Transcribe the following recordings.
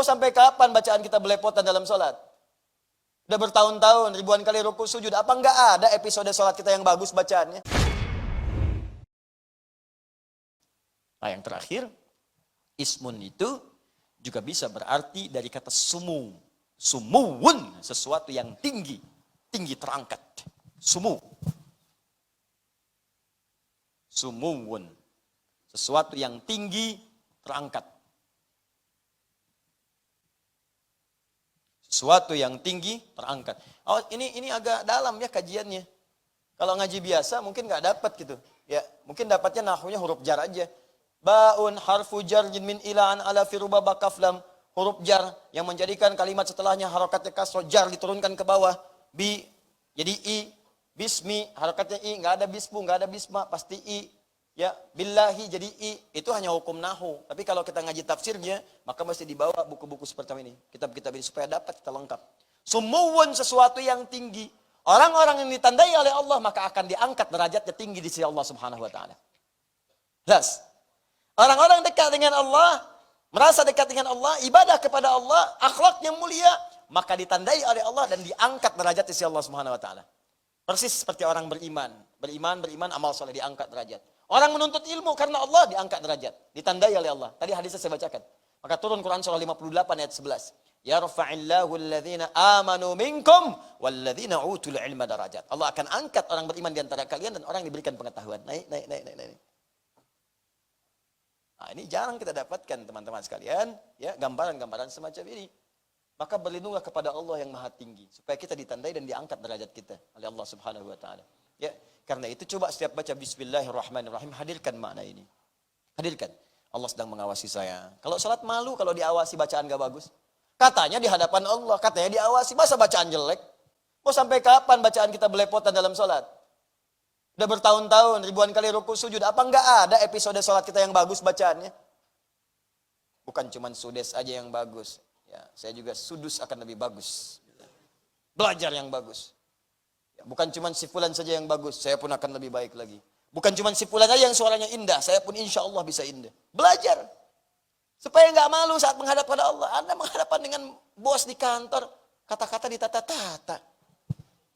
Mau sampai kapan bacaan kita belepotan dalam sholat? Udah bertahun-tahun, ribuan kali ruku sujud. Apa enggak ada episode sholat kita yang bagus bacaannya? Nah, yang terakhir, ismun itu juga bisa berarti dari kata sumu. Sumuwun, sesuatu yang tinggi. Tinggi terangkat. Sumu. Sumuwun. Sesuatu yang tinggi terangkat. Sesuatu yang tinggi terangkat. Oh, ini agak dalam ya kajiannya. Kalau ngaji biasa mungkin nggak dapat gitu. Ya, mungkin dapatnya nahwunya huruf jar aja. Baun harfu jar min ilaan ala fi rubaba kaflam. Huruf jar yang menjadikan kalimat setelahnya harokatnya kasroh, jar diturunkan ke bawah. Bi jadi i. Bismi harokatnya i, nggak ada bismu, nggak ada bisma, pasti i. Ya, billahi jadi i. Itu hanya hukum nahwu. Tapi kalau kita ngaji tafsirnya, maka mesti dibawa buku-buku seperti ini. Kitab-kitab ini supaya dapat kita lengkap. Sumuwun, sesuatu yang tinggi. Orang-orang yang ditandai oleh Allah maka akan diangkat derajatnya tinggi di sisi Allah Subhanahu wa taala. Jelas. Orang-orang dekat dengan Allah, merasa dekat dengan Allah, ibadah kepada Allah, akhlaknya mulia, maka ditandai oleh Allah dan diangkat derajat di sisi Allah Subhanahu wa taala. Persis seperti orang beriman. Beriman, amal soleh diangkat derajat. Orang menuntut ilmu karena Allah diangkat derajat. Ditandai oleh Allah. Tadi hadisnya saya bacakan. Maka turun Quran surah 58 ayat 11. Yarfa'illahu alladhina amanu minkum walladhina utul ilma darajat. Allah akan angkat orang beriman di antara kalian dan orang yang diberikan pengetahuan. Naik. Nah, ini jarang kita dapatkan teman-teman sekalian. Ya, gambaran-gambaran semacam ini. Maka berlindunglah kepada Allah yang maha tinggi. Supaya kita ditandai dan diangkat derajat kita oleh Allah Subhanahu wa ta'ala. Ya, karena itu coba setiap baca Bismillahirrahmanirrahim, hadirkan makna ini. Hadirkan. Allah sedang mengawasi saya. Kalau sholat malu kalau diawasi bacaan gak bagus. Katanya di hadapan Allah, katanya diawasi. Masa bacaan jelek? Mau sampai kapan bacaan kita belepotan dalam sholat? Udah bertahun-tahun, ribuan kali ruku sujud. Apa enggak ada episode sholat kita yang bagus bacaannya? Bukan cuma sudes aja yang bagus. Ya, saya juga sudus akan lebih bagus. Belajar yang bagus. Ya, bukan cuma si fulan saja yang bagus, saya pun akan lebih baik lagi. Bukan cuma si fulan aja yang suaranya indah, saya pun insya Allah bisa indah. Belajar. Supaya nggak malu saat menghadap pada Allah. Anda menghadapan dengan bos di kantor, kata-kata ditata-tata.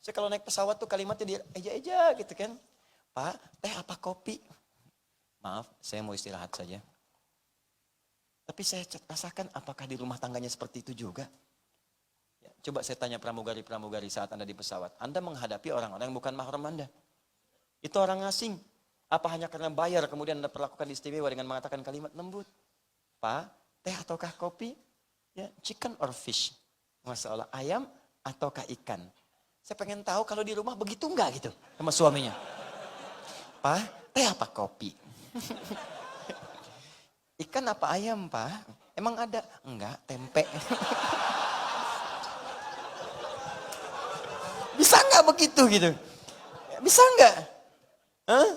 Saya kalau naik pesawat tuh kalimatnya dia eja-eja gitu kan. Pak, teh apa kopi? Maaf, saya mau istirahat saja. Tapi saya rasakan apakah di rumah tangganya seperti itu juga? Ya, coba saya tanya pramugari-pramugari saat Anda di pesawat. Anda menghadapi orang-orang yang bukan mahram Anda. Itu orang asing. Apa hanya karena bayar kemudian Anda perlakukan istimewa dengan mengatakan kalimat lembut? Pak, teh ataukah kopi? Ya, chicken or fish? Masalah ayam ataukah ikan? Saya pengen tahu kalau di rumah begitu enggak gitu sama suaminya. Pak, teh apa kopi? Ikan apa ayam, Pak? Emang ada? Enggak, tempe. Bisa enggak begitu gitu? Bisa enggak? Hah?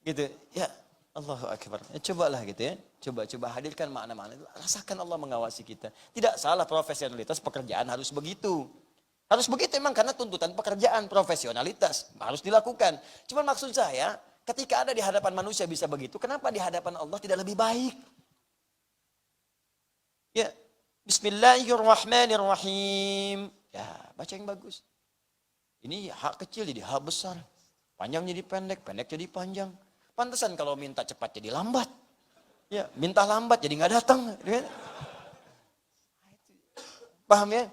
Gitu. Ya, Allahu Akbar. Ya, cobalah gitu ya. Coba hadirkan makna-makna itu. Rasakan Allah mengawasi kita. Tidak salah profesionalitas pekerjaan harus begitu. Harus begitu memang karena tuntutan pekerjaan, profesionalitas harus dilakukan. Cuma maksud saya, ketika ada di hadapan manusia bisa begitu, kenapa di hadapan Allah tidak lebih baik? Ya, Bismillahirrahmanirrahim. Ya, baca yang bagus. Ini hak kecil jadi hak besar. Panjang jadi pendek, pendek jadi panjang. Pantesan kalau minta cepat jadi lambat. Ya, minta lambat jadi nggak datang. Paham ya?